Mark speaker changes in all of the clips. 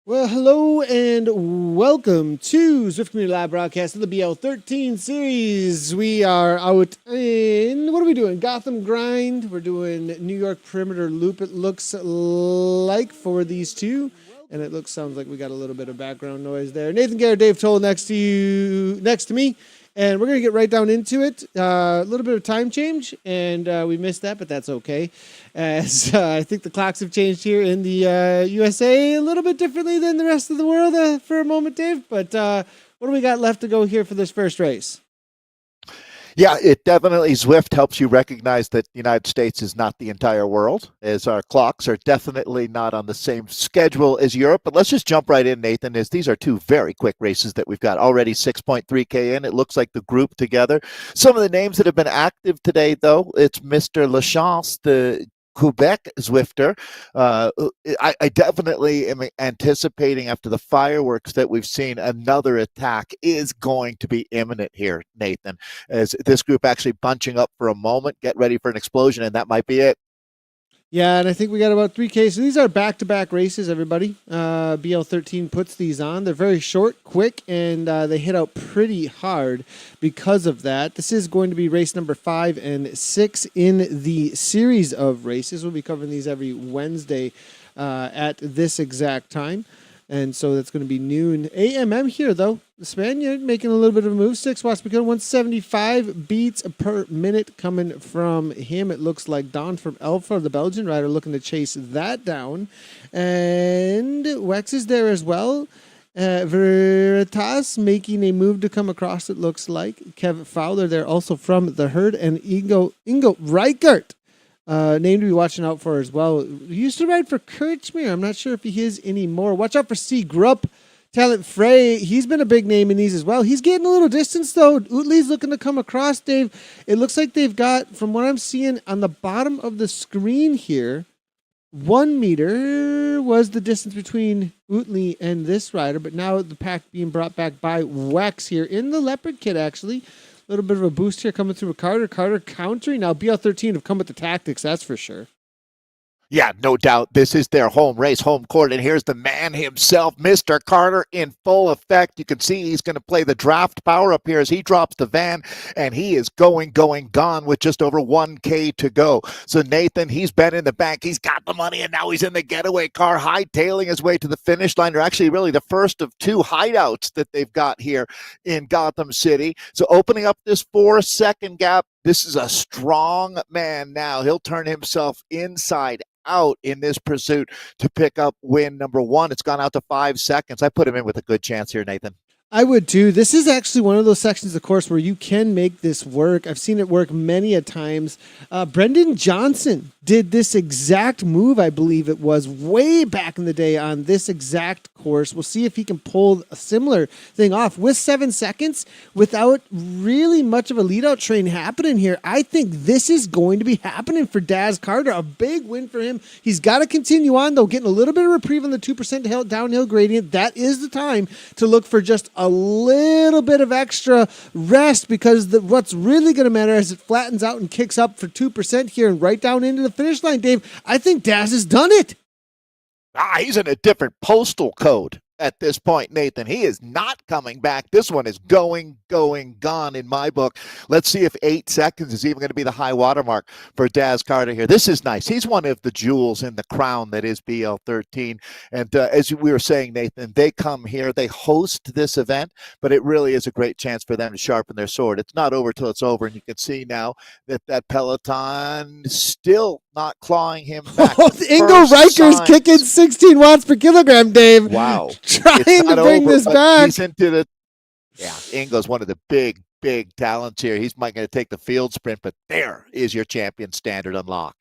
Speaker 1: Well, hello and welcome to Zwift Community Live broadcast of the BL13 series. We are out in, what are we doing? Gotham Grind. We're doing New York Perimeter Loop, it looks like, for these two. And it sounds like we got a little bit of background noise there. Nathan Garrett, Dave Toll next to me. And we're going to get right down into it. A little bit of time change, and we missed that, but that's okay. As I think the clocks have changed here in the USA a little bit differently than the rest of the world for a moment, Dave. But what do we got left to go here for this first race?
Speaker 2: Yeah, it definitely, Zwift helps you recognize that the United States is not the entire world, as our clocks are definitely not on the same schedule as Europe. But let's just jump right in, Nathan, as these are two very quick races that we've got already 6.3K in. It looks like the group together. Some of the names that have been active today, though, it's Mr. Lachance, the Quebec Zwifter. I definitely am anticipating, after the fireworks that we've seen, another attack is going to be imminent here, Nathan, as this group actually bunching up for a moment, get ready for an explosion, and that might be it.
Speaker 1: Yeah, and I think we got about 3K. So these are back-to-back races, everybody. BL13 puts these on. They're very short, quick, and they hit out pretty hard because of that. This is going to be race number 5 and 6 in the series of races. We'll be covering these every Wednesday at this exact time. And so that's going to be noon AMM here, though. The Spaniard making a little bit of a move. 6 watts per kilometer, 175 beats per minute coming from him. It looks like Don from Alpha, the Belgian rider, looking to chase that down. And Wex is there as well. Veritas making a move to come across, it looks like. Kevin Fowler there also from the herd. And Ingo Reichert. Name to be watching out for as well. He used to ride for Kirchmere. I'm not sure if he is anymore. Watch out for C. Grupp. Talent Frey. He's been a big name in these as well. He's getting a little distance, though. Utley's looking to come across, Dave. It looks like they've got, from what I'm seeing on the bottom of the screen here, 1 meter was the distance between Utley and this rider, but now the pack being brought back by Wex here in the Leopard kit, actually. A little bit of a boost here coming through with Carter. Carter countering. Now, BL13 have come with the tactics, that's for sure.
Speaker 2: Yeah, no doubt. This is their home race, home court. And here's the man himself, Mr. Carter, in full effect. You can see he's going to play the draft power up here as he drops the van, and he is going, gone with just over 1K to go. So Nathan, he's been in the bank. He's got the money, and now he's in the getaway car, hightailing his way to the finish line. They're actually really the first of 2 hideouts that they've got here in Gotham City. So opening up this 4-second gap, this is a strong man now. He'll turn himself inside out in this pursuit to pick up win number 1. It's gone out to 5 seconds. I put him in with a good chance here, Nathan.
Speaker 1: I would too. This is actually one of those sections of course where you can make this work. I've seen it work many a times. Brendan Johnson did this exact move, I believe it was, way back in the day on this exact course. We'll see if he can pull a similar thing off with 7 seconds without really much of a lead-out train happening here. I think this is going to be happening for Daz Carter. A big win for him. He's got to continue on, though, getting a little bit of reprieve on the 2% downhill gradient. That is the time to look for just a little bit of extra rest, because what's really going to matter as it flattens out and kicks up for 2% here and right down into the finish line, Dave. I think Daz has done it.
Speaker 2: He's in a different postal code at this point, Nathan. He is not coming back. This one is going, gone in my book. Let's see if 8 seconds is even going to be the high watermark for Daz Carter here. This is nice. He's one of the jewels in the crown that is BL13. And as we were saying, Nathan, they come here, they host this event, but it really is a great chance for them to sharpen their sword. It's not over till it's over, and you can see now that Peloton still not clawing him back.
Speaker 1: Ingo Reicher's kicking 16 watts per kilogram, Dave.
Speaker 2: Wow.
Speaker 1: Trying to bring this back.
Speaker 2: He's into the, Ingo's one of the big talents here. He's might going to take the field sprint, but there is your champion standard unlocked.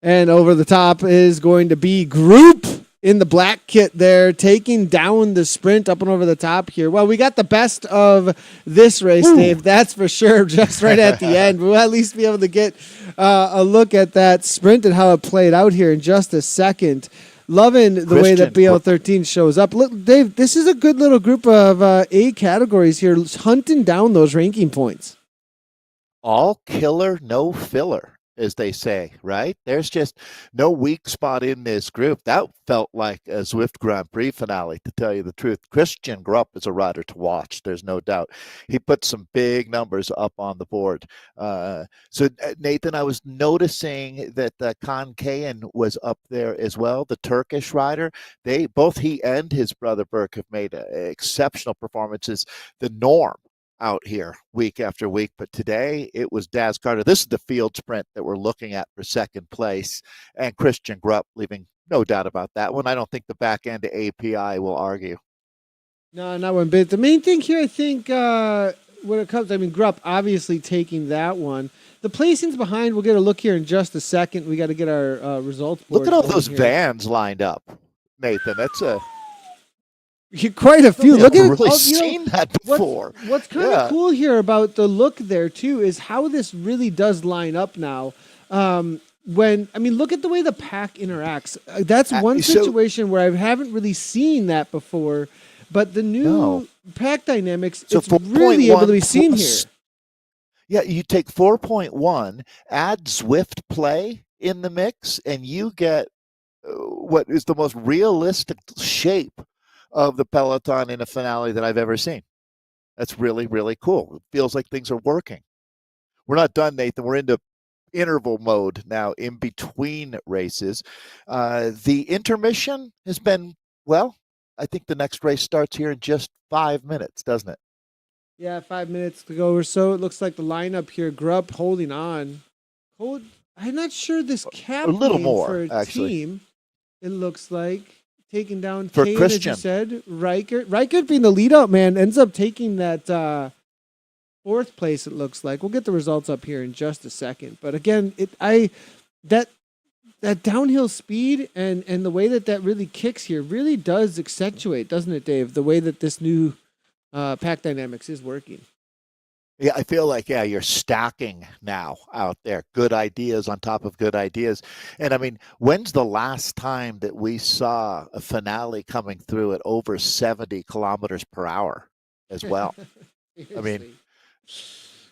Speaker 1: And over the top is going to be Group in the black kit there, taking down the sprint up and over the top here. Well, we got the best of this race, Dave, that's for sure, just right at the end. We'll at least be able to get a look at that sprint and how it played out here in just a second. Loving the way that BL13 shows up. Look, Dave, this is a good little group of A categories here, hunting down those ranking points.
Speaker 2: All killer, no filler. as they say, right? There's just no weak spot in this group. That felt like a Zwift Grand Prix finale, to tell you the truth. Christian Grupp is a rider to watch, there's no doubt. He put some big numbers up on the board. Nathan, I was noticing that Kaan Kayan was up there as well, the Turkish rider. Both he and his brother Berk have made exceptional performances. The norm out here week after week, but today it was Daz Carter. This is the field sprint that we're looking at for second place, and Christian Grupp leaving no doubt about that one. I don't think the back end API will argue.
Speaker 1: No, not one bit. The main thing here, I think, when it comes, Grupp obviously taking that one. The placings behind, we'll get a look here in just a second. We got to get our results board.
Speaker 2: Look at all those vans lined up, Nathan. That's
Speaker 1: quite a few. Look at
Speaker 2: really seen that before.
Speaker 1: What's kind of cool here about the look there too is how this really does line up now. Look at the way the pack interacts. That's one situation where I haven't really seen that before. But the new pack dynamics, it's really able to be seen here.
Speaker 2: Yeah, you take 4.1, add Zwift play in the mix, and you get what is the most realistic shape of the peloton in a finale that I've ever seen. That's really, really cool. It feels like things are working. We're not done, Nathan. We're into interval mode now in between races. The intermission has been, I think the next race starts here in just 5 minutes, doesn't it?
Speaker 1: Yeah, 5 minutes to go or so. It looks like the lineup here, Grupp holding on. I'm not sure this cap
Speaker 2: a little more
Speaker 1: for a
Speaker 2: actually.
Speaker 1: Team. It looks like taking down
Speaker 2: for
Speaker 1: Kane,
Speaker 2: Christian.
Speaker 1: as you said. Reichert being the lead out man ends up taking that fourth place. It looks like we'll get the results up here in just a second. But again, that downhill speed and the way that really kicks here really does accentuate, doesn't it, Dave? The way that this new pack dynamics is working.
Speaker 2: Yeah, I feel like, you're stacking now out there. Good ideas on top of good ideas. And when's the last time that we saw a finale coming through at over 70 kilometers per hour as well?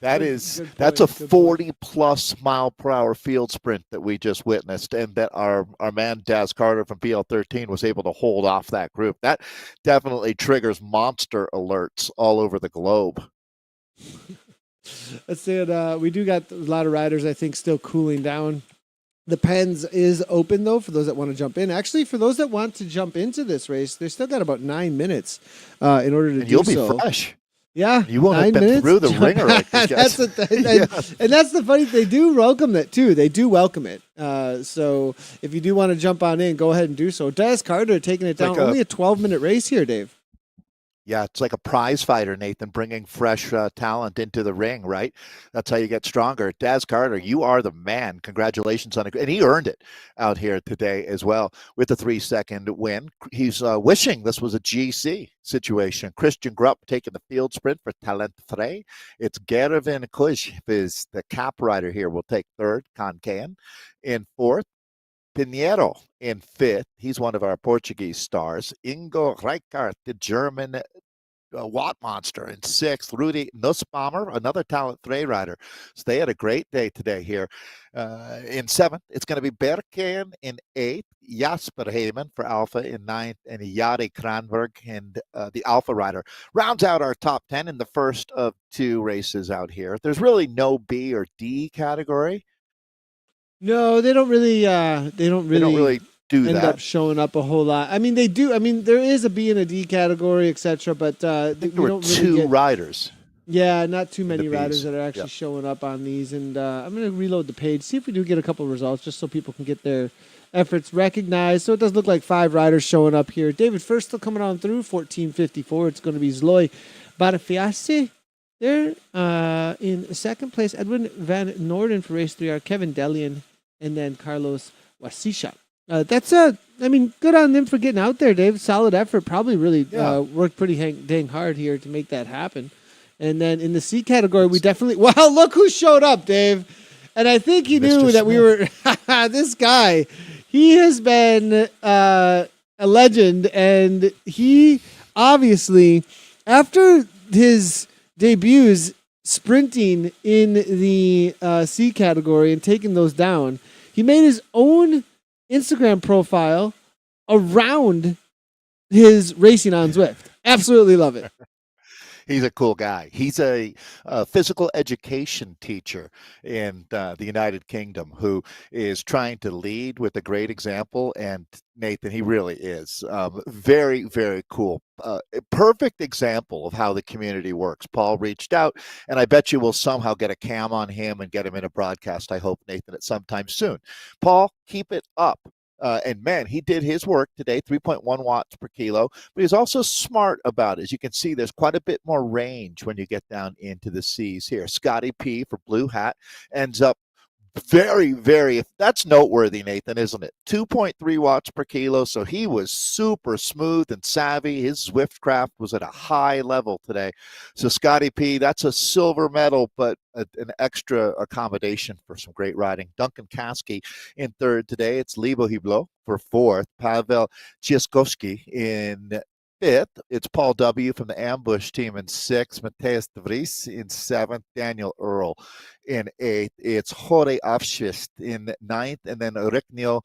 Speaker 2: That's a 40 plus mile per hour field sprint that we just witnessed, and that our man Daz Carter from BL13 was able to hold off that group. That definitely triggers monster alerts all over the globe.
Speaker 1: Let's say it. We do got a lot of riders, I think, still cooling down. The pens is open, though, for those that want to jump in. Actually, for those that want to jump into this race, they still got about 9 minutes in order to do so.
Speaker 2: You'll be fresh.
Speaker 1: Yeah,
Speaker 2: you won't have been through the ringer like this, guys.
Speaker 1: And that's the funny thing. They do welcome it too. They do welcome it. So if you do want to jump on in, go ahead and do so. Daz Carter taking it down. Only a 12-minute race here, Dave.
Speaker 2: Yeah, it's like a prize fighter, Nathan, bringing fresh talent into the ring, right? That's how you get stronger. Daz Carter, you are the man. Congratulations on it. And he earned it out here today as well with a 3-second win. He's wishing this was a GC situation. Christian Grupp taking the field sprint for Talent Frey. It's Gervin Kuj, is the cap rider here, will take third. Kaan Kayan in fourth. Pinheiro in fifth. He's one of our Portuguese stars. Ingo Reichert, the German Watt Monster, in sixth. Rudi Nussbaumer, another Talent 3 rider. So they had a great day today here. In seventh, it's going to be Berken in eighth. Jasper Heyman for Alpha in ninth. And Jari Kranberg and the Alpha rider rounds out our top 10 in the first of two races out here. There's really no B or D category.
Speaker 1: No, they don't really
Speaker 2: do
Speaker 1: end
Speaker 2: that.
Speaker 1: up showing up a whole lot. They do. there is a B and a D category, etc. But
Speaker 2: there were two riders.
Speaker 1: Yeah, not too many riders that are actually showing up on these. And I'm going to reload the page, see if we do get a couple of results, just so people can get their efforts recognized. So it does look like 5 riders showing up here. David First still coming on through, 14:54. It's going to be Zloy Barafiase there in second place. Edwin Van Norden for race 3R, Kevin Delian, and then Carlos Wasisha. That's good on them for getting out there, Dave. Solid effort. Probably really worked pretty dang hard here to make that happen. And then in the C category, we definitely... Wow, look who showed up, Dave. And I think he knew that we were... This guy, he has been a legend. And he obviously, after his debuts, sprinting in the C category and taking those down. He made his own Instagram profile around his racing on Zwift. Absolutely love it.
Speaker 2: He's a cool guy. He's a physical education teacher in the United Kingdom who is trying to lead with a great example. And Nathan, he really is very, very cool. A perfect example of how the community works. Paul reached out, and I bet you will somehow get a cam on him and get him in a broadcast. I hope, Nathan, at some time soon. Paul, keep it up. And man, he did his work today, 3.1 watts per kilo, but he's also smart about it. As you can see, there's quite a bit more range when you get down into the C's here. Scotty P for Blue Hat ends up very, very, that's noteworthy, Nathan, isn't it? 2.3 watts per kilo. So he was super smooth and savvy. His Zwift craft was at a high level today. So Scotty P, that's a silver medal, but an extra accommodation for some great riding. Duncan Kasky in third today. It's Libo Hiblo for fourth. Pavel Ciaskowski in fifth. It's Paul W. from the Ambush team in sixth. Matthias de Vries in seventh. Daniel Earl in eighth. It's Jorge Afschist in ninth. And then Riknio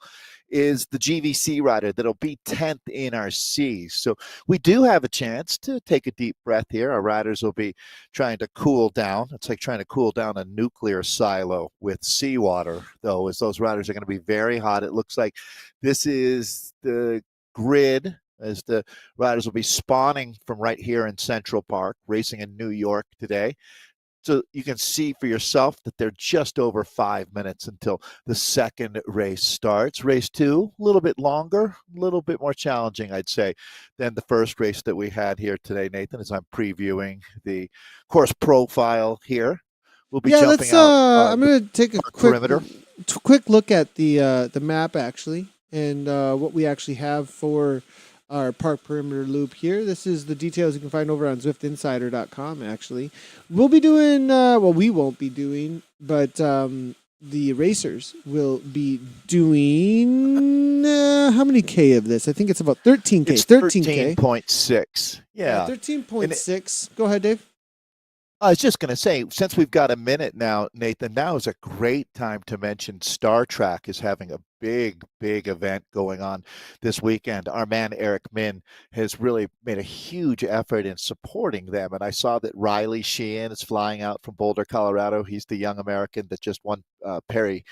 Speaker 2: is the GVC rider that'll be 10th in our C. So we do have a chance to take a deep breath here. Our riders will be trying to cool down. It's like trying to cool down a nuclear silo with seawater, though, as those riders are going to be very hot. It looks like this is the grid as the riders will be spawning from right here in Central Park, racing in New York today. So you can see for yourself that they're just over 5 minutes until the second race starts. Race two, a little bit longer, a little bit more challenging, I'd say, than the first race that we had here today, Nathan, as I'm previewing the course profile here. We'll be jumping out.
Speaker 1: I'm going to take a quick look at the map, actually, and what we actually have for our park perimeter loop here. This is the details you can find over on ZwiftInsider.com, actually. We'll be doing, we won't be doing, but the racers will be doing, how many K of this? I think it's about 13K.
Speaker 2: It's 13.6. Yeah.
Speaker 1: 13.6. Go ahead, Dave.
Speaker 2: I was just going to say, since we've got a minute now, Nathan, now is a great time to mention Star Trek is having a big event going on this weekend. Our man Eric Min has really made a huge effort in supporting them. And I saw that Riley Sheehan is flying out from Boulder, Colorado. He's the young American that just won Perry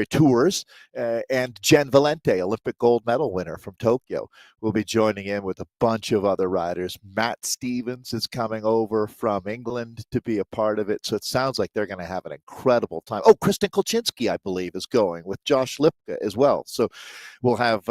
Speaker 2: Tours. And Jen Valente, Olympic gold medal winner from Tokyo, will be joining in with a bunch of other riders. Matt Stevens is coming over from England to be a part of it. So it sounds like they're going to have an incredible time. Oh, Kristen Kolchinsky, I believe, is going with Josh Lipka as well. So we'll have,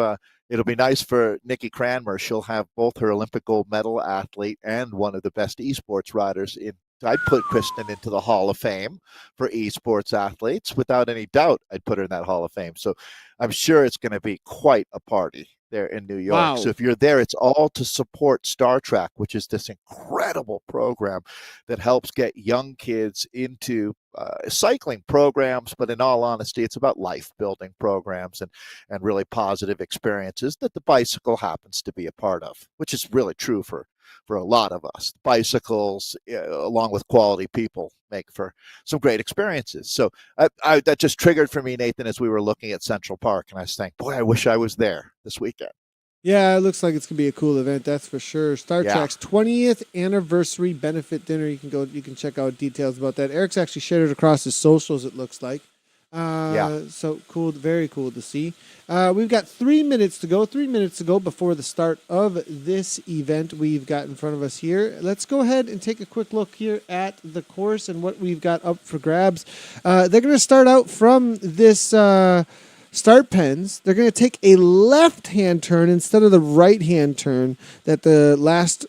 Speaker 2: it'll be nice for Nikki Cranmer. She'll have both her Olympic gold medal athlete and one of the best esports riders in. I'd put Kristen into the Hall of Fame for esports athletes. Without any doubt, I'd put her in that Hall of Fame. So I'm sure it's going to be quite a party there in New York.
Speaker 1: Wow.
Speaker 2: So if you're there, it's all to support Star Trek, which is this incredible program that helps get young kids into cycling programs, but in all honesty, it's about life building programs and really positive experiences that the bicycle happens to be a part of, which is really true for a lot of us. Bicycles, along with quality people, make for some great experiences. So that just triggered for me, Nathan, as we were looking at Central Park, and I was thinking, boy, I wish I was there this weekend.
Speaker 1: Yeah, it looks like it's gonna be a cool event, that's for sure. Star Trek's 20th anniversary benefit dinner. You can check out details about that. Eric's actually shared it across his socials, it looks like. So cool, very cool to see. We've got 3 minutes to go. 3 minutes to go before the start of this event we've got in front of us here. Let's go ahead and take a quick look here at the course and what we've got up for grabs. They're going to start out from this start pens. They're going to take a left-hand turn instead of the right-hand turn that the last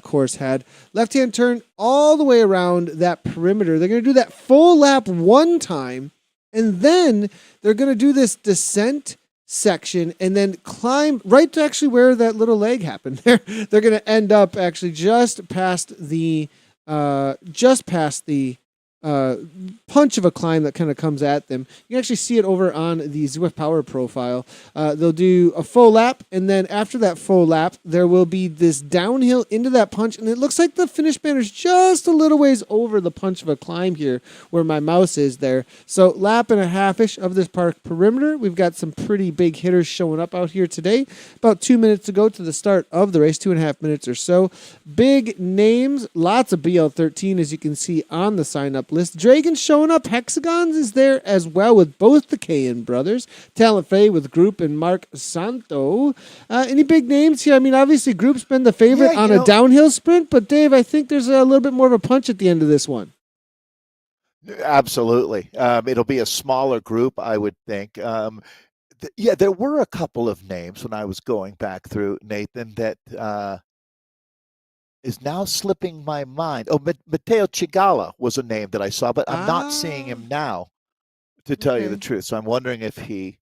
Speaker 1: course had. Left-hand turn all the way around that perimeter. They're going to do that full lap one time, and then they're going to do this descent section and then climb right to actually where that little leg happened. They're going to end up actually just past the punch of a climb that kind of comes at them. You can actually see it over on the Zwift Power profile. They'll do a full lap, and then after that full lap, there will be this downhill into that punch, and it looks like the finish banner is just a little ways over the punch of a climb here, where my mouse is there. So lap and a half-ish of this park perimeter. We've got some pretty big hitters showing up out here today. About 2 minutes to go to the start of the race, 2.5 minutes or so. Big names, lots of BL13, as you can see on the sign-up list. Dragon's showing up. Hexagons is there as well with both the Kayan brothers. Talent Faye with Group and Mark Santo. Any big names here? I mean, obviously Group's been the favorite on a downhill sprint, but Dave, I think there's a little bit more of a punch at the end of this one.
Speaker 2: Absolutely. It'll be a smaller group, I would think. There were a couple of names when I was going back through, Nathan, that is now slipping my mind. Oh, Matteo Cigala was a name that I saw, but I'm not seeing him now, to tell you the truth. So I'm wondering if he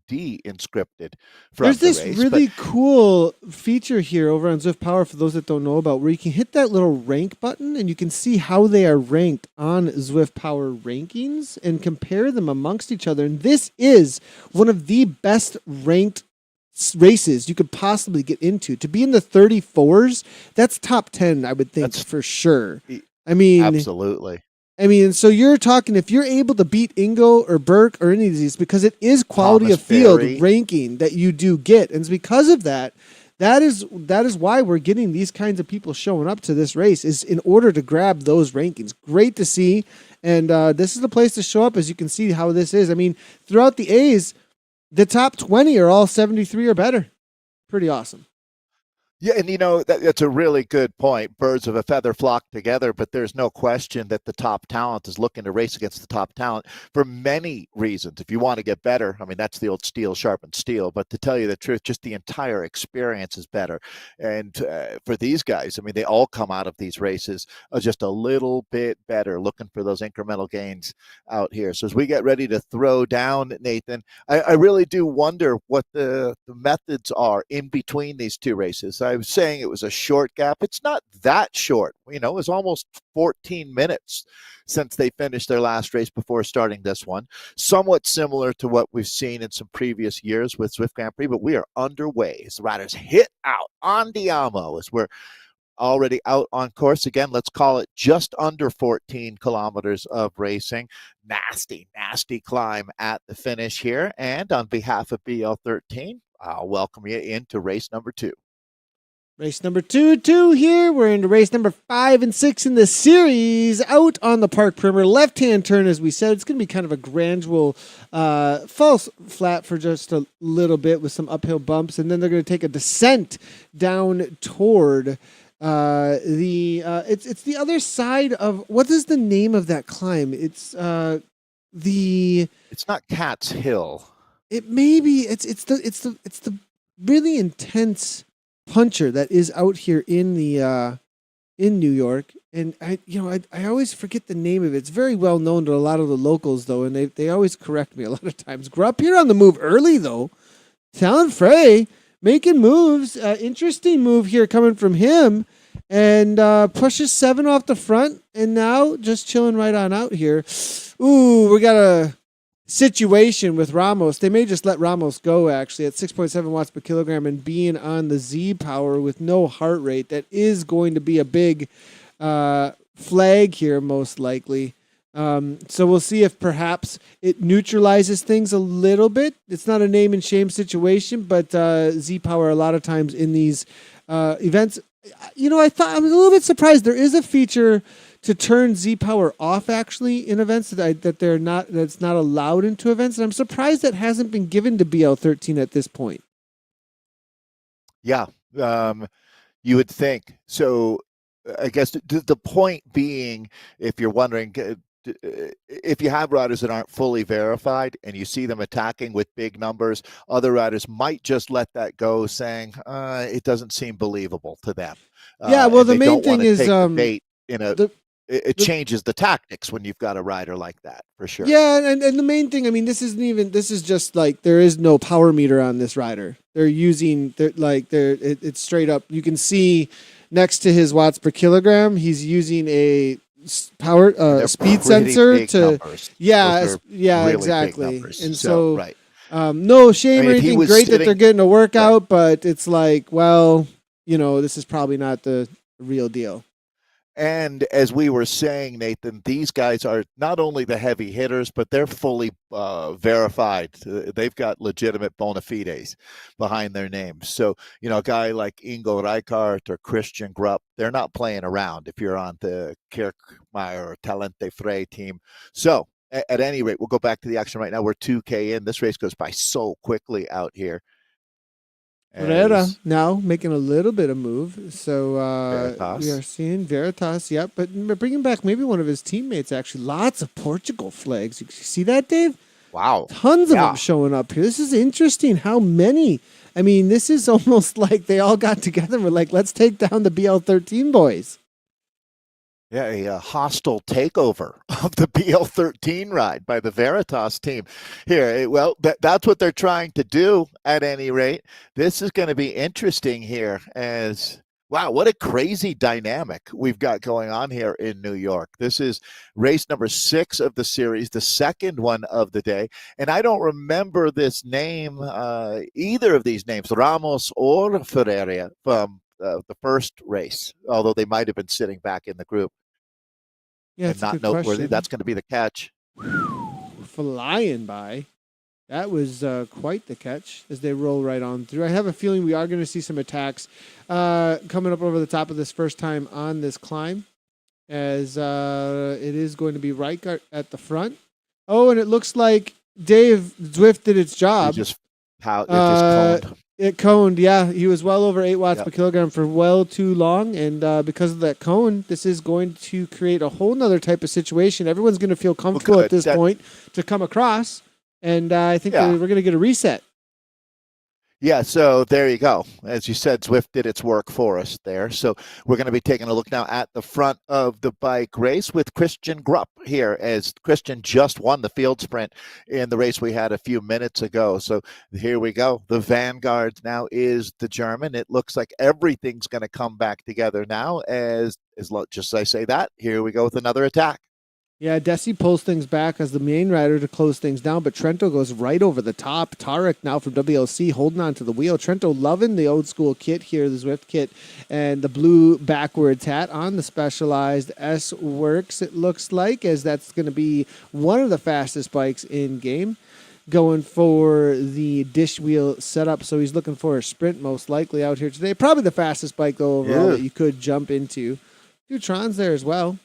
Speaker 2: de-inscripted from
Speaker 1: There's
Speaker 2: the
Speaker 1: this
Speaker 2: race,
Speaker 1: really cool feature here over on Zwift Power, for those that don't know about, where you can hit that little rank button and you can see how they are ranked on Zwift Power rankings and compare them amongst each other. And this is one of the best ranked races you could possibly get into. To be in the 34s, that's top 10, I would think, for sure. I mean,
Speaker 2: absolutely.
Speaker 1: I mean, so you're talking, if you're able to beat Ingo or Burke or any of these, because it is quality of field ranking that you do get. And it's because of that, that is why we're getting these kinds of people showing up to this race, is in order to grab those rankings. Great to see. And this is the place to show up, as you can see how this is. I mean, throughout the A's, the top 20 are all 73 or better. Pretty awesome.
Speaker 2: Yeah, and that's a really good point. Birds of a feather flock together, but there's no question that the top talent is looking to race against the top talent for many reasons. If you want to get better, I mean, that's the old steel sharpens steel, but to tell you the truth, just the entire experience is better. And for these guys, I mean, they all come out of these races just a little bit better, looking for those incremental gains out here. So as we get ready to throw down, Nathan, I really do wonder what the methods are in between these two races. I was saying it was a short gap. It's not that short. It was almost 14 minutes since they finished their last race before starting this one. Somewhat similar to what we've seen in some previous years with Zwift Grand Prix, but we are underway as the riders hit out on Diamo as we're already out on course. Again, let's call it just under 14 kilometers of racing. Nasty climb at the finish here. And on behalf of BL13, I'll welcome you into race number 2.
Speaker 1: Race number 2 here. We're into race number 5 and 6 in the series. Out on the park perimeter, left-hand turn, as we said. It's going to be kind of a gradual false flat for just a little bit with some uphill bumps, and then they're going to take a descent down toward it's the other side of, what is the name of that climb? It's not
Speaker 2: Cat's Hill.
Speaker 1: It may be. It's the really intense puncher that is out here in the in New York, and I always forget the name of it. It's very well known to a lot of the locals though, and they always correct me a lot of times. Grew up here on the move early though. Talent Frey making moves. Interesting move here coming from him, and pushes 7 off the front, and now just chilling right on out here. Ooh, we got a situation with Ramos. They may just let Ramos go actually at 6.7 watts per kilogram and being on the Z power with no heart rate. That is going to be a big flag here, most likely. So we'll see if perhaps it neutralizes things a little bit. It's not a name and shame situation, but Z power a lot of times in these events. I was a little bit surprised. There is a feature to turn Z power off actually in events that's not allowed into events, and I'm surprised that hasn't been given to BL13 at this point.
Speaker 2: Yeah, you would think so. I guess the point being, if you're wondering, if you have riders that aren't fully verified and you see them attacking with big numbers, other riders might just let that go, saying it doesn't seem believable to them.
Speaker 1: Yeah, well, the main thing is
Speaker 2: it changes the tactics when you've got a rider like that, for sure.
Speaker 1: Yeah, and the main thing, I mean, this is just like, there is no power meter on this rider. It's straight up. You can see next to his watts per kilogram, he's using a power
Speaker 2: And they're
Speaker 1: speed
Speaker 2: pretty
Speaker 1: sensor
Speaker 2: big
Speaker 1: to
Speaker 2: numbers.
Speaker 1: yeah
Speaker 2: Those are
Speaker 1: yeah
Speaker 2: really big
Speaker 1: exactly.
Speaker 2: numbers.
Speaker 1: And
Speaker 2: So,
Speaker 1: so
Speaker 2: right.
Speaker 1: no
Speaker 2: I
Speaker 1: shame
Speaker 2: mean,
Speaker 1: or
Speaker 2: if he
Speaker 1: anything.
Speaker 2: was
Speaker 1: Great that they're
Speaker 2: sitting,
Speaker 1: getting a
Speaker 2: right.
Speaker 1: workout, but it's like, well, this is probably not the real deal.
Speaker 2: And as we were saying, Nathan, these guys are not only the heavy hitters, but they're fully verified. They've got legitimate bona fides behind their names. So, a guy like Ingo Reichardt or Christian Grupp, they're not playing around if you're on the Kirkmeyer or Talente Frey team. So, at any rate, we'll go back to the action right now. We're 2K in. This race goes by so quickly out here.
Speaker 1: Herrera
Speaker 2: As
Speaker 1: now making a little bit of move. So we
Speaker 2: Veritas.
Speaker 1: are seeing Veritas, yep, but bringing back maybe one of his teammates, actually. Lots of Portugal flags. You see that, Dave?
Speaker 2: Wow.
Speaker 1: Tons of them
Speaker 2: Yeah.
Speaker 1: showing up here. This is interesting how many. I mean, this is almost like they all got together and were like, let's take down the BL13 boys.
Speaker 2: Yeah, a hostile takeover of the BL13 ride by the Veritas team. Here, well, that's what they're trying to do at any rate. This is going to be interesting here as, wow, what a crazy dynamic we've got going on here in New York. This is race number 6 of the series, the second one of the day. And I don't remember this name, either of these names, Ramos or Ferreira, from the first race, although they might have been sitting back in the group
Speaker 1: Yeah,
Speaker 2: and
Speaker 1: that's a
Speaker 2: not
Speaker 1: good
Speaker 2: noteworthy.
Speaker 1: question.
Speaker 2: That's going to be the catch.
Speaker 1: Flying by. That was quite the catch as they roll right on through. I have a feeling we are going to see some attacks coming up over the top of this first time on this climb, as it is going to be Reichardt at the front. Oh, and it looks like Dave Zwift did its job.
Speaker 2: It just coned.
Speaker 1: It coned, yeah. He was well over 8 watts
Speaker 2: Yep.
Speaker 1: per kilogram for well too long. And because of that cone, this is going to create a whole nother type of situation. Everyone's going to feel comfortable at this point to come across. And I think we're going to get a reset.
Speaker 2: Yeah, so there you go. As you said, Zwift did its work for us there. So we're going to be taking a look now at the front of the bike race with Christian Grupp here, as Christian just won the field sprint in the race we had a few minutes ago. So here we go. The vanguard now is the German. It looks like everything's going to come back together now as just as I say that, here we go with another attack.
Speaker 1: Yeah, Desi pulls things back as the main rider to close things down, but Trento goes right over the top. Tarek now from WLC holding on to the wheel. Trento loving the old school kit here, the Zwift kit, and the blue backwards hat on the Specialized S Works, it looks like, as that's going to be one of the fastest bikes in game. Going for the dish wheel setup, so he's looking for a sprint most likely out here today. Probably the fastest bike, though, overall that you could jump into. Two Trons there as well.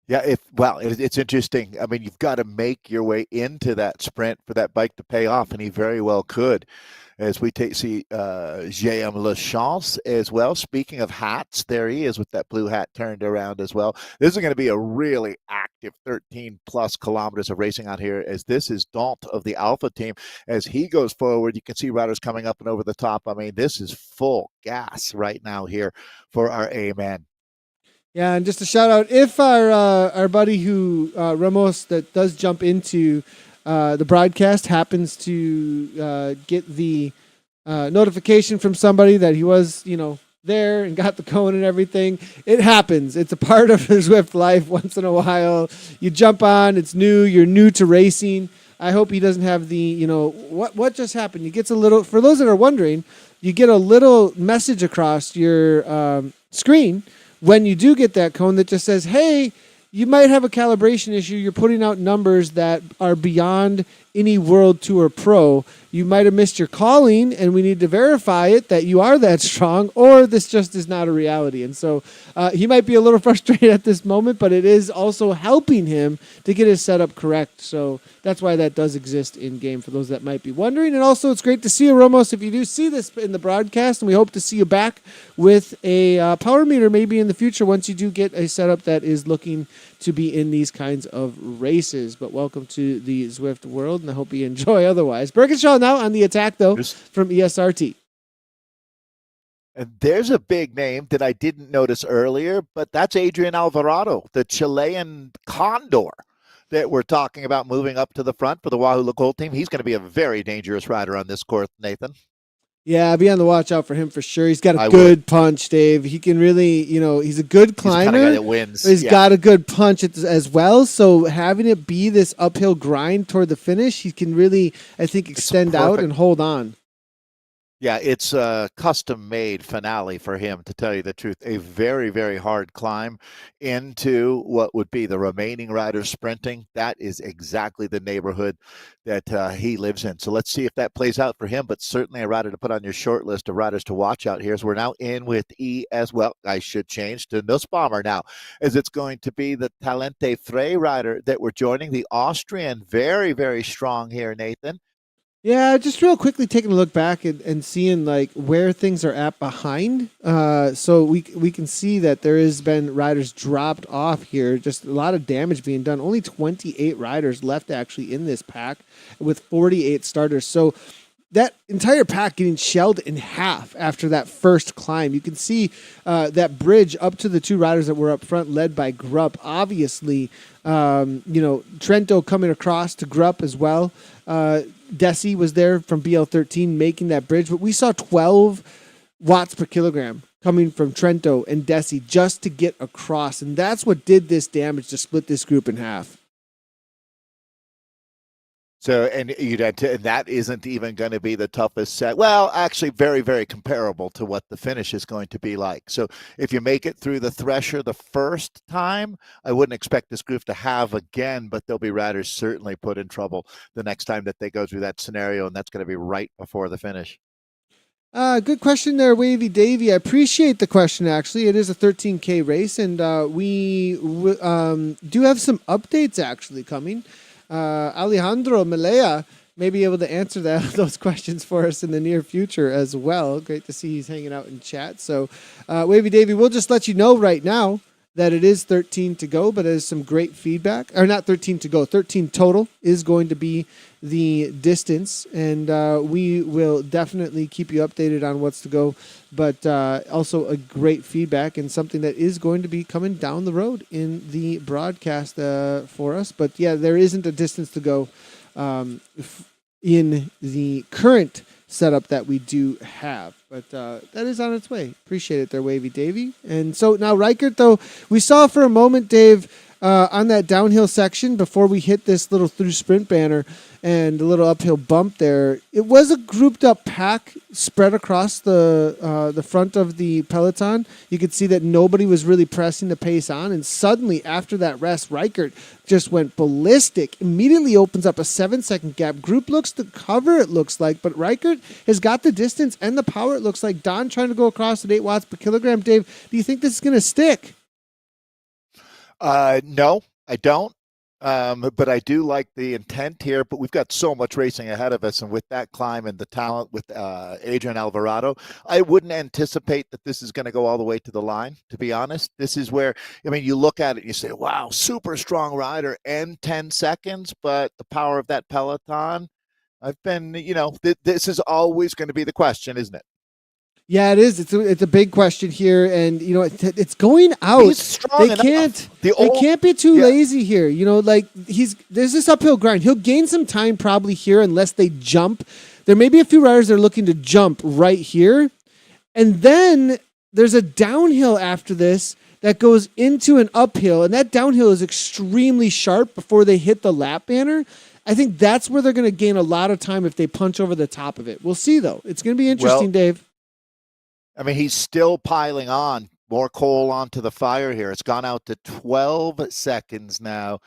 Speaker 2: Yeah, it's interesting. I mean, you've got to make your way into that sprint for that bike to pay off, and he very well could. As we see J.M. Lachance as well. Speaking of hats, there he is with that blue hat turned around as well. This is going to be a really active 13-plus kilometers of racing out here, as this is Dant of the Alpha team. As he goes forward, you can see riders coming up and over the top. I mean, this is full gas right now here for our A-man.
Speaker 1: Yeah, and just a shout out, if our buddy who Ramos that does jump into the broadcast happens to get the notification from somebody that he was, there and got the cone and everything, it happens. It's a part of the Zwift life. Once in a while, you jump on. It's new. You're new to racing. I hope he doesn't have the, what just happened. He gets a little. For those that are wondering, you get a little message across your screen when you do get that cone that just says, hey, you might have a calibration issue. You're putting out numbers that are beyond any World Tour Pro. You might have missed your calling, and we need to verify it that you are that strong, or this just is not a reality. And so he might be a little frustrated at this moment, but it is also helping him to get his setup correct. So that's why that does exist in game for those that might be wondering. And also, it's great to see you, Ramos. If you do see this in the broadcast, and we hope to see you back with a power meter maybe in the future once you do get a setup that is looking to be in these kinds of races. But welcome to the Zwift world, and I hope you enjoy otherwise. Birkinshaw now on the attack, though, from ESRT.
Speaker 2: And there's a big name that I didn't notice earlier, but that's Adrian Alvarado, the Chilean Condor that we're talking about moving up to the front for the Wahoo Gold team. He's going to be a very dangerous rider on this course, Nathan.
Speaker 1: Yeah, be on the watch out for him for sure. He's got a
Speaker 2: I
Speaker 1: good punch, Dave. He can really, he's a good
Speaker 2: He's the kind of guy
Speaker 1: climber,
Speaker 2: that wins.
Speaker 1: but he's
Speaker 2: Yeah,
Speaker 1: got a good punch as well. So having it be this uphill grind toward the finish, he can really, I think,
Speaker 2: it's a
Speaker 1: extend out
Speaker 2: perfect.
Speaker 1: and hold on.
Speaker 2: Yeah, it's a custom-made finale for him, to tell you the truth. A very, very hard climb into what would be the remaining riders sprinting. That is exactly the neighborhood that he lives in. So let's see if that plays out for him. But certainly a rider to put on your short list of riders to watch out here. So we're now in with E as well. I should change to Nussbaumer now, as it's going to be the Talente Frey rider that we're joining. The Austrian, very, very strong here, Nathan.
Speaker 1: Yeah, just real quickly taking a look back and seeing like where things are at behind. So we can see that there has been riders dropped off here. Just a lot of damage being done. Only 28 riders left actually in this pack with 48 starters. So that entire pack getting shelled in half after that first climb. You can see that bridge up to the two riders that were up front, led by Grupp. Obviously, Trento coming across to Grupp as well. Desi was there from BL13 making that bridge, but we saw 12 watts per kilogram coming from Trento and Desi just to get across, and that's what did this damage to split this group in half.
Speaker 2: So, and that isn't even going to be the toughest set. Well, actually, very, very comparable to what the finish is going to be like. So, if you make it through the Thresher the first time, I wouldn't expect this group to have again, but there'll be riders certainly put in trouble the next time that they go through that scenario, and that's going to be right before the finish.
Speaker 1: Good question there, Wavy Davy. I appreciate the question, actually. It is a 13K race, and we do have some updates actually coming. Alejandro Malea may be able to answer those questions for us in the near future as well. Great to see he's hanging out in chat. So, Wavy Davy, we'll just let you know right now that it is 13 to go, but there's some great feedback. Or not 13 to go, 13 total is going to be the distance, and we will definitely keep you updated on what's to go, but also a great feedback and something that is going to be coming down the road in the broadcast for us. But yeah, there isn't a distance to go in the current setup that we do have, but that is on its way. Appreciate it there, Wavy Davy. And so now Reichert, though, we saw for a moment, Dave, on that downhill section before we hit this little through sprint banner and a little uphill bump there, it was a grouped up pack spread across the front of the peloton. You could see that nobody was really pressing the pace on, and suddenly after that rest, Reichert just went ballistic, immediately opens up a 7-second gap. Group looks to cover, it looks like, but Reichert has got the distance and the power, it looks like. Don trying to go across at 8 watts per kilogram. Dave, do you think this is going to stick?
Speaker 2: No, I don't. But I do like the intent here. But we've got so much racing ahead of us, and with that climb and the talent with Adrian Alvarado, I wouldn't anticipate that this is going to go all the way to the line. To be honest, this is where, I mean, you look at it and you say, "Wow, super strong rider and 10 seconds," but the power of that peloton. I've been, this is always going to be the question, isn't it?
Speaker 1: Yeah, it is. It's a big question here, and it's going out.
Speaker 2: He's strong enough.
Speaker 1: They can't be too lazy here. There's this uphill grind. He'll gain some time probably here unless they jump. There may be a few riders that are looking to jump right here, and then there's a downhill after this that goes into an uphill, and that downhill is extremely sharp before they hit the lap banner. I think that's where they're going to gain a lot of time if they punch over the top of it. We'll see, though. It's going to be interesting, Dave.
Speaker 2: I mean, he's still piling on more coal onto the fire here. It's gone out to 12 seconds now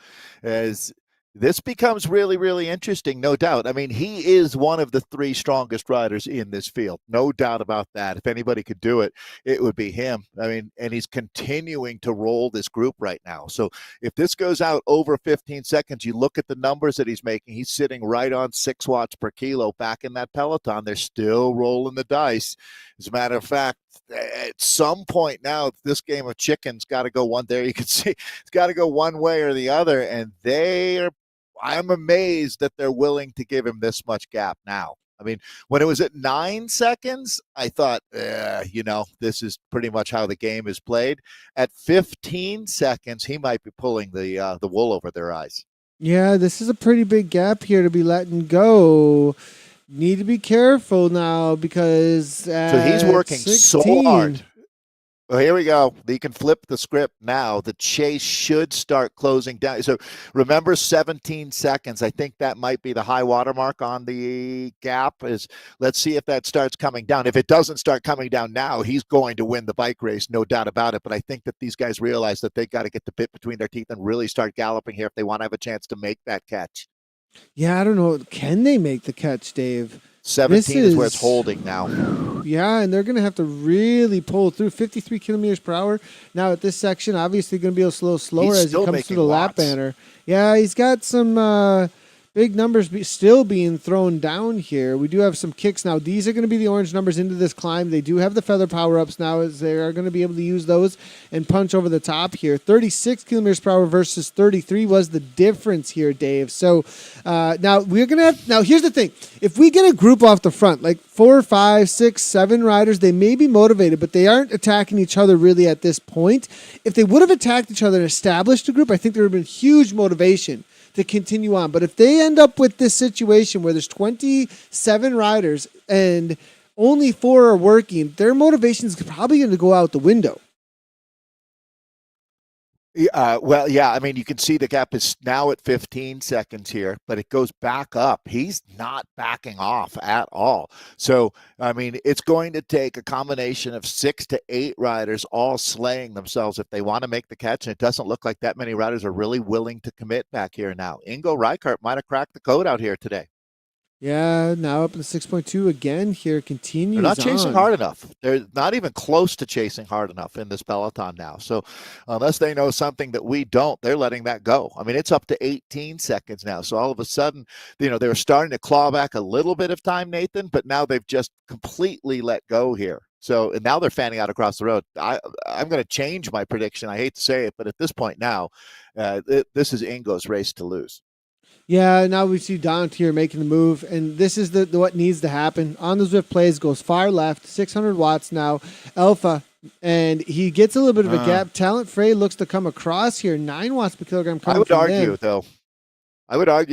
Speaker 2: as this becomes really, really interesting, no doubt. I mean, he is one of the 3 strongest riders in this field. No doubt about that. If anybody could do it, it would be him. I mean, and he's continuing to roll this group right now. So if this goes out over 15 seconds, you look at the numbers that he's making, he's sitting right on 6 watts per kilo back in that peloton. They're still rolling the dice. As a matter of fact, at some point now, this game of chicken's got to go one there. You can see it's got to go one way or the other, and I'm amazed that they're willing to give him this much gap now. I mean, when it was at 9 seconds, I thought, this is pretty much how the game is played. At 15 seconds, he might be pulling the wool over their eyes.
Speaker 1: Yeah, this is a pretty big gap here to be letting go. Need to be careful now because
Speaker 2: So he's working
Speaker 1: 16,
Speaker 2: so hard. Well, here we go. You can flip the script now. The chase should start closing down. So remember 17 seconds. I think that might be the high water mark on the gap. Let's see if that starts coming down. If it doesn't start coming down now, he's going to win the bike race, no doubt about it. But I think that these guys realize that they got to get the bit between their teeth and really start galloping here if they want to have a chance to make that catch.
Speaker 1: Yeah, I don't know. Can they make the catch, Dave?
Speaker 2: 17 is where it's holding now.
Speaker 1: Yeah, and they're going to have to really pull through 53 kilometers per hour. Now at this section, obviously going to be a little slower as he comes through the lap banner. Yeah, he's got some big numbers still being thrown down here. We do have some kicks now. These are going to be the orange numbers into this climb. They do have the feather power-ups now as they are going to be able to use those and punch over the top here. 36 kilometers per hour versus 33 was the difference here, Dave. So now we're going to have – now here's the thing. If we get a group off the front, like 4, 5, 6, 7 riders, they may be motivated, but they aren't attacking each other really at this point. If they would have attacked each other and established a group, I think there would have been huge motivation to continue on. But if they end up with this situation where there's 27 riders and only 4 are working, their motivation is probably going to go out the window.
Speaker 2: Well, yeah, I mean, you can see the gap is now at 15 seconds here, but it goes back up. He's not backing off at all. So, I mean, it's going to take a combination of 6 to 8 riders all slaying themselves if they want to make the catch, and it doesn't look like that many riders are really willing to commit back here now. Ingo Reichardt might have cracked the code out here today.
Speaker 1: Yeah, now up in the 6.2 again here, continues.
Speaker 2: They're not chasing hard enough. They're not even close to chasing hard enough in this peloton now. So unless they know something that we don't, they're letting that go. I mean, it's up to 18 seconds now. So all of a sudden, they were starting to claw back a little bit of time, Nathan, but now they've just completely let go here. So and now they're fanning out across the road. I'm going to change my prediction. I hate to say it, but at this point now, this is Ingo's race to lose.
Speaker 1: Yeah, now we see Dant here making the move, and this is the what needs to happen. On the Zwift plays, goes far left, 600 watts now, Alpha, and he gets a little bit of a gap. Talent Frey looks to come across here, 9 watts per kilogram.
Speaker 2: I would argue, though,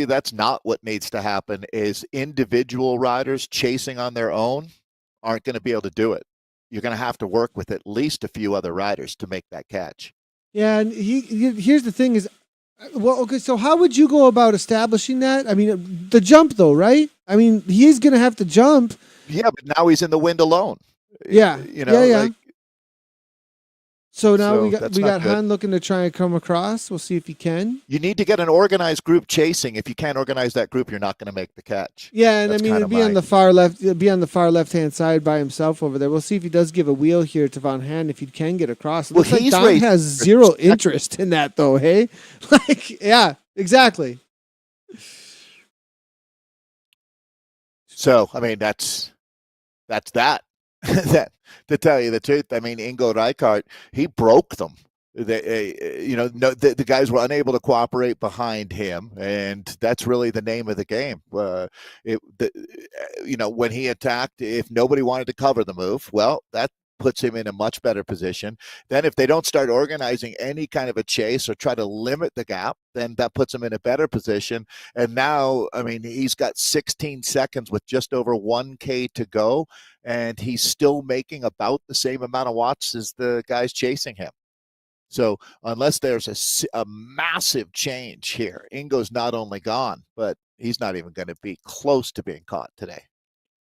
Speaker 2: that's not what needs to happen is individual riders chasing on their own aren't going to be able to do it. You're going to have to work with at least a few other riders to make that catch.
Speaker 1: Yeah, and here's the thing is, well, okay, so how would you go about establishing that? I mean, the jump, though, right? I mean, he's going to have to jump.
Speaker 2: Yeah, but now he's in the wind alone.
Speaker 1: Yeah, yeah.
Speaker 2: Like,
Speaker 1: so now we got Han looking to try and come across. We'll see if he can.
Speaker 2: You need to get an organized group chasing. If you can't organize that group, you're not going to make the catch.
Speaker 1: Yeah, and I mean, it'd be on the far left-hand side by himself over there. We'll see if he does give a wheel here to Van Han if he can get across. It looks like Don has zero interest in that, though. Hey, like, yeah, exactly.
Speaker 2: So, I mean, that's that. That to tell you the truth, I mean, Ingo Reichardt, he broke them. The guys were unable to cooperate behind him, and that's really the name of the game. When he attacked, if nobody wanted to cover the move, well, that puts him in a much better position. Then if they don't start organizing any kind of a chase or try to limit the gap, then that puts him in a better position. And now, I mean, he's got 16 seconds with just over 1K to go, and he's still making about the same amount of watts as the guys chasing him. So unless there's a massive change here, Ingo's not only gone, but he's not even going to be close to being caught today.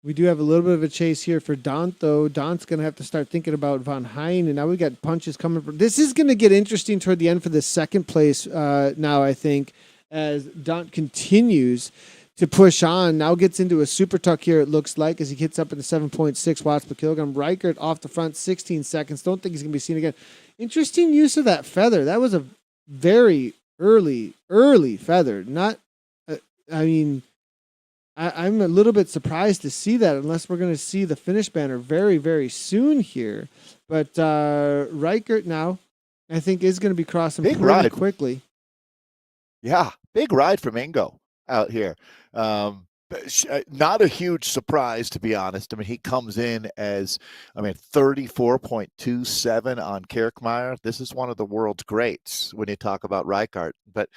Speaker 1: We do have a little bit of a chase here for Dant, though. Dant's going to have to start thinking about Van Hein, and now we got punches coming. This is going to get interesting toward the end for the second place now, I think, as Dant continues to push on. Now gets into a super tuck here, it looks like, as he gets up into 7.6 watts per kilogram. Reichardt off the front, 16 seconds. Don't think he's going to be seen again. Interesting use of that feather. That was a very early feather. Not, I'm a little bit surprised to see that, unless we're going to see the finish banner very, very soon here. But Reichardt now, I think, is going to be crossing pretty quickly.
Speaker 2: Yeah, big ride from Ingo out here. Not a huge surprise, to be honest. I mean, he comes in as, 34.27 on Kirkmeyer. This is one of the world's greats when you talk about Reichardt. But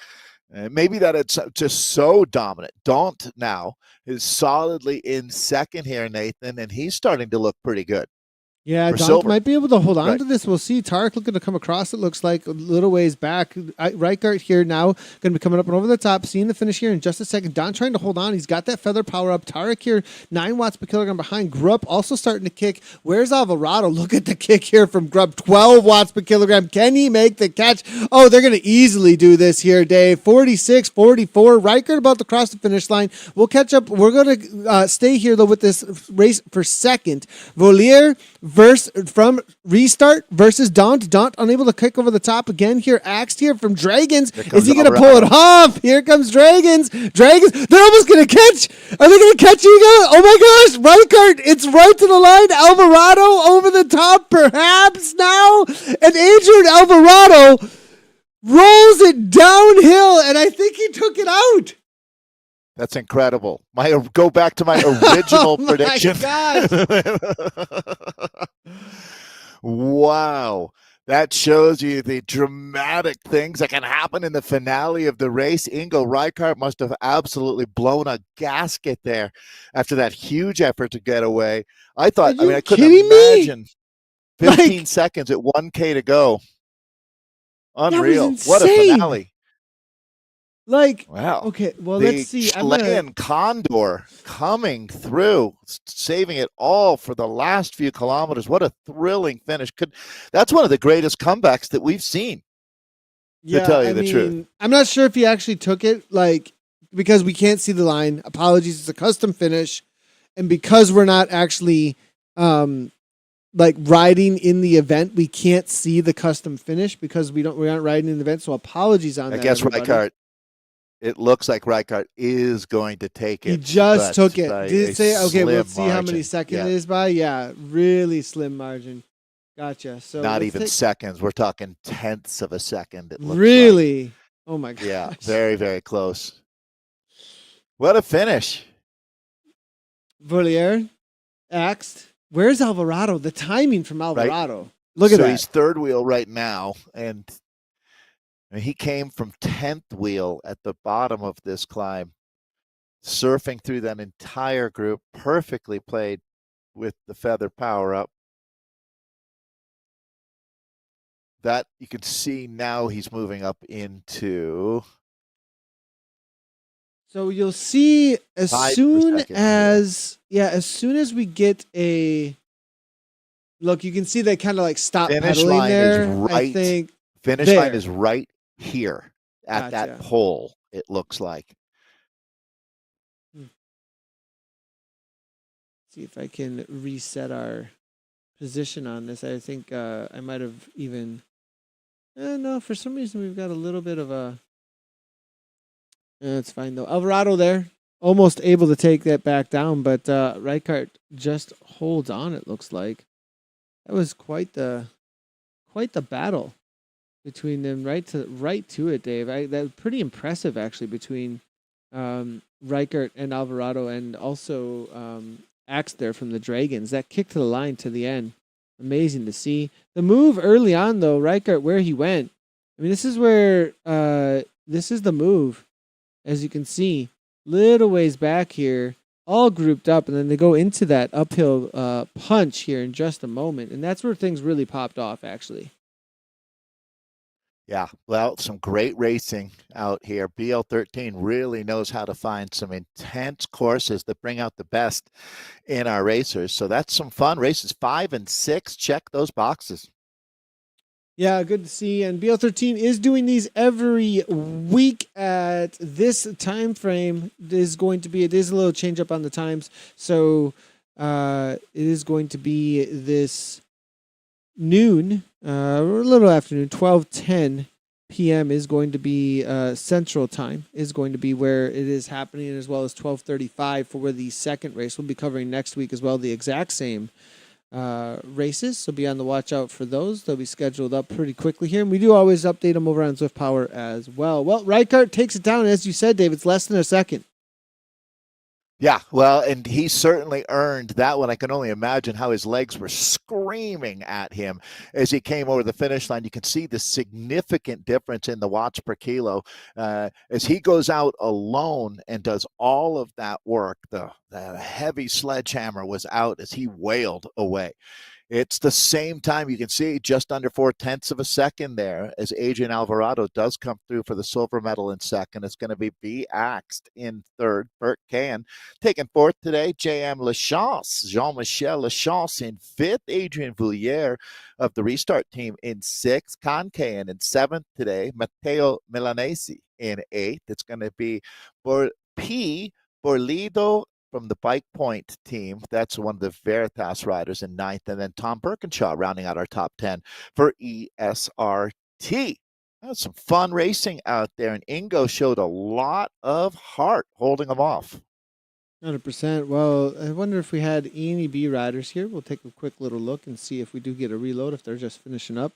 Speaker 2: Maybe that it's just so dominant. Daunt now is solidly in second here, Nathan, and he's starting to look pretty good.
Speaker 1: Yeah,
Speaker 2: For
Speaker 1: Dante
Speaker 2: silver.
Speaker 1: might be able to hold on
Speaker 2: Right.
Speaker 1: to this. We'll see. Tarek looking to come across, it looks like, a little ways back. Reichert here now going to be coming up and over the top. Seeing the finish here in just a second. Don trying to hold on. He's got that feather power up. Tarek here, 9 watts per kilogram behind. Grupp also starting to kick. Where's Alvarado? Look at the kick here from Grupp. 12 watts per kilogram. Can he make the catch? Oh, they're going to easily do this here, Dave. 46, 44. Reichert about to cross the finish line. We'll catch up. We're going to stay here, though, with this race for second. Volier from restart versus Daunt. Daunt unable to kick over the top again here. Axed here from Dragons. Is he going to pull it off? Here comes Dragons. Dragons. They're almost going to catch. Are they going to catch you guys? Oh my gosh. Reichert. It's right to the line. Alvarado over the top perhaps now. And Adrian Alvarado rolls it downhill. And I think he took it out.
Speaker 2: That's incredible. Go back to my original prediction. Wow. That shows you the dramatic things that can happen in the finale of the race. Ingo Reichert must have absolutely blown a gasket there after that huge effort to get away. I couldn't imagine 15 seconds at 1K to go. Unreal. What a finale.
Speaker 1: Wow. Okay, well, let's see.
Speaker 2: Chilean Condor coming through, saving it all for the last few kilometers. What a thrilling finish. That's one of the greatest comebacks that we've seen, to tell you the truth.
Speaker 1: I'm not sure if he actually took it, because we can't see the line. Apologies, it's a custom finish. And because we're not actually riding in the event, we can't see the custom finish because we aren't riding in the event. So apologies on that.
Speaker 2: I guess Reichert. It looks like Reichert is going to take it.
Speaker 1: He just took it. Did it say, okay, we'll see
Speaker 2: margin.
Speaker 1: how many seconds it is by? Yeah, really slim margin. Gotcha. So
Speaker 2: not even seconds. We're talking tenths of a second. It looks
Speaker 1: really?
Speaker 2: Like.
Speaker 1: Oh my gosh.
Speaker 2: Yeah, very, very close. What a finish.
Speaker 1: Volier, axed. Where's Alvarado? The timing from Alvarado. Right. Look at that. So
Speaker 2: he's third wheel right now, and he came from 10th wheel at the bottom of this climb, surfing through that entire group, perfectly played with the feather power up. That you can see now he's moving up into.
Speaker 1: So you'll see as soon as we get a look, you can see they kind of stop pedaling there. I think
Speaker 2: finish line is right here at that pole, it looks like.
Speaker 1: See if I can reset our position on this. I think I might have even no, for some reason we've got a little bit of a it's fine though. Alvarado there, almost able to take that back down, but Reichert just holds on, it looks like. That was quite the battle between them, right to it, Dave. That was pretty impressive actually between Reichert and Alvarado, and also Axe there from the Dragons. That kick to the line to the end, amazing to see. The move early on though, Reichert where he went. I mean, this is where this is the move, as you can see, little ways back here, all grouped up, and then they go into that uphill punch here in just a moment, and that's where things really popped off actually.
Speaker 2: Yeah, well, some great racing out here. BL13 really knows how to find some intense courses that bring out the best in our racers. So that's some fun races. 5 and 6, check those boxes.
Speaker 1: Yeah, good to see. And BL13 is doing these every week at this time frame. It is a little change up on the times. So it is going to be this noon, or a little afternoon, 12:10 p.m. is going to be Central Time, is going to be where it is happening, as well as 12:35 for where the second race will be covering next week as well, the exact same races. So be on the watch out for those. They'll be scheduled up pretty quickly here, and we do always update them over on Zwift Power as well. Well, Reichert takes it down, as you said, Dave. It's less than a second.
Speaker 2: Yeah, well, and he certainly earned that one. I can only imagine how his legs were screaming at him as he came over the finish line. You can see the significant difference in the watts per kilo as he goes out alone and does all of that work. The heavy sledgehammer was out as he wailed away. It's the same time you can see just under 4/10 of a second there as Adrian Alvarado does come through for the silver medal in second. It's going to be B. Axt in third. Bert Cahan taking fourth today. J.M. Lachance, Jean-Michel Lachance in fifth. Adrian Voulier of the Restart team in sixth. Con Cahan in seventh today. Matteo Milanesi in eighth. It's going to be P. Borlido from the Bike Point team. That's one of the Veritas riders in ninth. And then Tom Birkinshaw rounding out our top 10 for ESRT. That's some fun racing out there. And Ingo showed a lot of heart holding them off.
Speaker 1: 100%. Well, I wonder if we had any B riders here. We'll take a quick little look and see if we do get a reload, if they're just finishing up.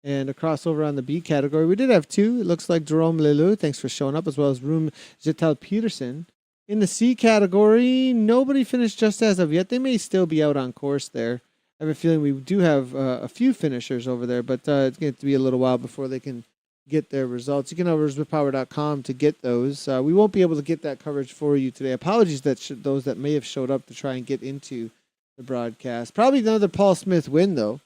Speaker 1: And a crossover on the B category. We did have two. It looks like Jerome Leleu, thanks for showing up, as well as Room Jetal Peterson. In the C category, nobody finished just as of yet. They may still be out on course there. I have a feeling we do have a few finishers over there, but it's going to be a little while before they can get their results. You can over zwiftpower.com to get those. We won't be able to get that coverage for you today. Apologies that those that may have showed up to try and get into the broadcast. Probably another Paul Smith win, though,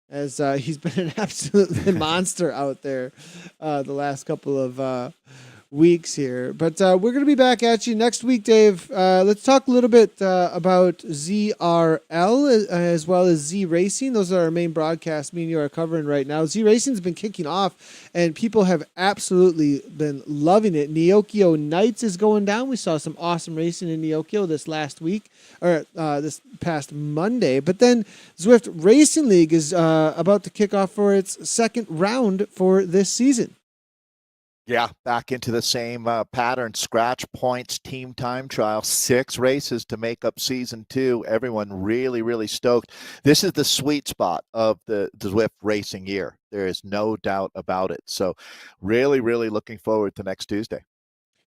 Speaker 1: as he's been an absolute monster out there the last couple of weeks here. But we're going to be back at you next week, Dave. Let's talk a little bit about ZRL as well as Z Racing. Those are our main broadcasts me and you are covering right now. Z Racing's been kicking off, and people have absolutely been loving it. Neokio Nights is going down. We saw some awesome racing in Neokio this last week, or this past Monday. But then Zwift Racing League is about to kick off for its second round for this season.
Speaker 2: Yeah, back into the same pattern. Scratch points, team time trial, 6 races to make up season 2. Everyone really, really stoked. This is the sweet spot of the Zwift racing year. There is no doubt about it. So really, really looking forward to next Tuesday.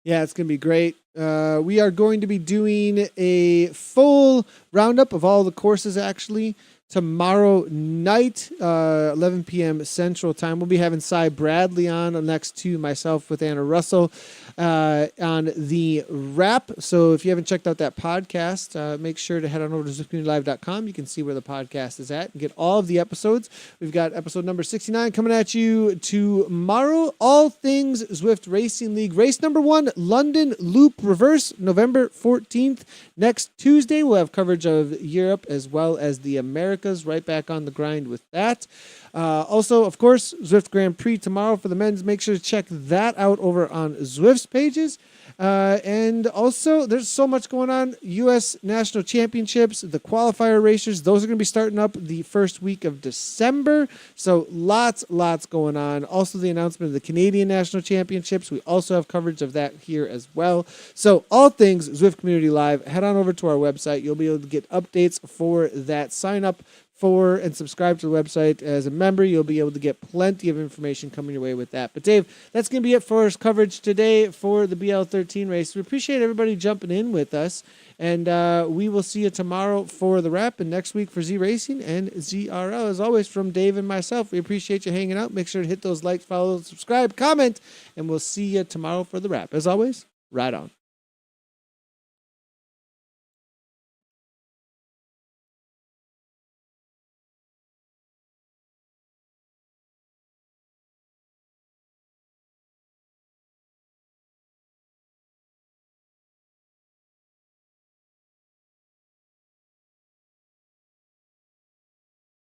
Speaker 1: Yeah, it's going to be great. We are going to be doing a full roundup of all the courses, actually, tomorrow night, 11 p.m. Central Time. We'll be having Cy Bradley on next to myself with Anna Russell on the wrap. So if you haven't checked out that podcast, make sure to head on over to ZwiftCommunityLive.com. You can see where the podcast is at and get all of the episodes. We've got episode number 69 coming at you tomorrow. All things Zwift Racing League. Race number 1, London Loop Reverse, November 14th. Next Tuesday, we'll have coverage of Europe as well as the Americas. Right back on the grind with that. Also, of course, Zwift Grand Prix tomorrow for the men's. Make sure to check that out over on Zwift's pages. And also, there's so much going on. U.S. National Championships, the qualifier races, those are going to be starting up the first week of December. So lots going on. Also, the announcement of the Canadian National Championships. We also have coverage of that here as well. So all things Zwift Community Live. Head on over to our website. You'll be able to get updates for that. Sign up for and subscribe to the website as a member. You'll be able to get plenty of information coming your way with that. But Dave, that's going to be it for our coverage today for the BL13 race. We appreciate everybody jumping in with us, and we will see you tomorrow for the wrap and next week for Z Racing and ZRL. As always, from Dave and myself, we appreciate you hanging out. Make sure to hit those likes, follow, subscribe, comment, and we'll see you tomorrow for the wrap. As always, ride on.